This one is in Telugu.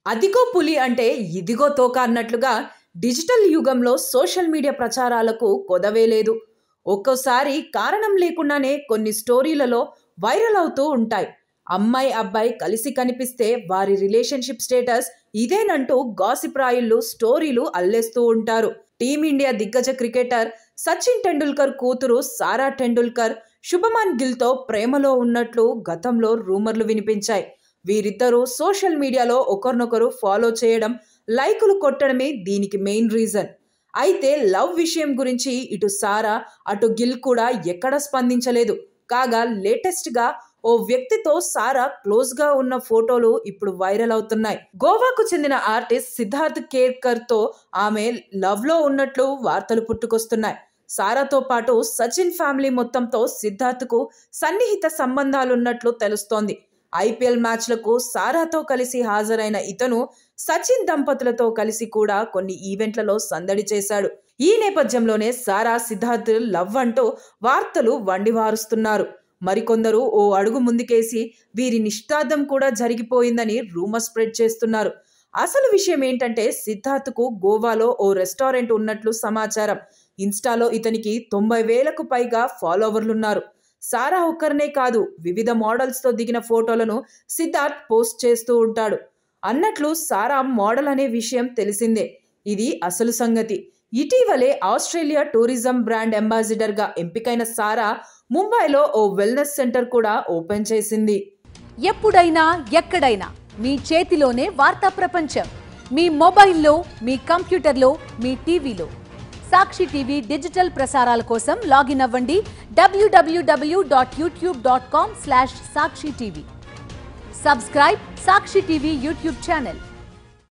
అదిగో పులి అంటే ఇదిగో తోక అన్నట్లుగా డిజిటల్ యుగంలో సోషల్ మీడియా ప్రచారాలకు కొదవే లేదు. ఒక్కోసారి కారణం లేకుండానే కొన్ని స్టోరీలలో వైరల్ అవుతూ ఉంటాయి. అమ్మాయి అబ్బాయి కలిసి కనిపిస్తే వారి రిలేషన్షిప్ స్టేటస్ ఇదేనంటూ గాసిప్ రాయుళ్ళు స్టోరీలు అల్లేస్తూ ఉంటారు. టీమిండియా దిగ్గజ క్రికెటర్ సచిన్ టెండూల్కర్ కూతురు సారా టెండూల్కర్ శుభమన్ గిల్తో ప్రేమలో ఉన్నట్లు గతంలో రూమర్లు వినిపించాయి. వీరిద్దరూ సోషల్ మీడియాలో ఒకరినొకరు ఫాలో చేయడం, లైకులు కొట్టడమే దీనికి మెయిన్ రీజన్. అయితే లవ్ విషయం గురించి ఇటు సారా అటు గిల్ కూడా ఎక్కడ స్పందించలేదు. కాగా లేటెస్ట్గా ఓ వ్యక్తితో సారా క్లోజ్గా ఉన్న ఫోటోలు ఇప్పుడు వైరల్ అవుతున్నాయి. గోవాకు చెందిన ఆర్టిస్ట్ సిద్ధార్థ్ కేర్కర్తో ఆమె లవ్లో ఉన్నట్లు వార్తలు పుట్టుకొస్తున్నాయి. సారాతో పాటు సచిన్ ఫ్యామిలీ మొత్తంతో సిద్ధార్థ్కు సన్నిహిత సంబంధాలున్నట్లు తెలుస్తోంది. ఐపీఎల్ మ్యాచ్లకు సారాతో కలిసి హాజరైన ఇతను సచిన్ దంపతులతో కలిసి కూడా కొన్ని ఈవెంట్లలో సందడి చేశాడు. ఈ నేపథ్యంలోనే సారా సిద్ధార్థ్ లవ్ అంటూ వార్తలు వండివారుస్తున్నారు. మరికొందరు ఓ అడుగు ముందుకేసి వీరి నిశ్చితార్థం కూడా జరిగిపోయిందని రూమర్ స్ప్రెడ్ చేస్తున్నారు. అసలు విషయం ఏంటంటే సిద్ధార్థ్కు గోవాలో ఓ రెస్టారెంట్ ఉన్నట్లు సమాచారం. ఇన్స్టాలో ఇతనికి 90,000కు పైగా ఫాలోవర్లున్నారు. సారా ఒక్కరినే కాదు, వివిధ మోడల్స్తో దిగిన ఫోటోలను సిద్ధార్థ్ పోస్ట్ చేస్తూ ఉంటాడు. అన్నట్లు సారా మోడల్ అనే విషయం తెలిసిందే. ఇది అసలు సంగతి. ఇటీవలే ఆస్ట్రేలియా టూరిజం బ్రాండ్ అంబాసిడర్గా ఎంపికైన సారా ముంబైలో ఓ వెల్నెస్ సెంటర్ కూడా ఓపెన్ చేసింది. ఎప్పుడైనా ఎక్కడైనా మీ చేతిలోనే వార్తా ప్రపంచం. మీ మొబైల్లో, మీ కంప్యూటర్లో, మీ టీవీలో. సాక్షి టీవీ డిజిటల్ ప్రసారాల కోసం లాగిన్ అవ్వండి www.youtube.com/సాక్షి టీవీ. సబ్స్క్రైబ్ సాక్షి టీవీ యూట్యూబ్ ఛానల్.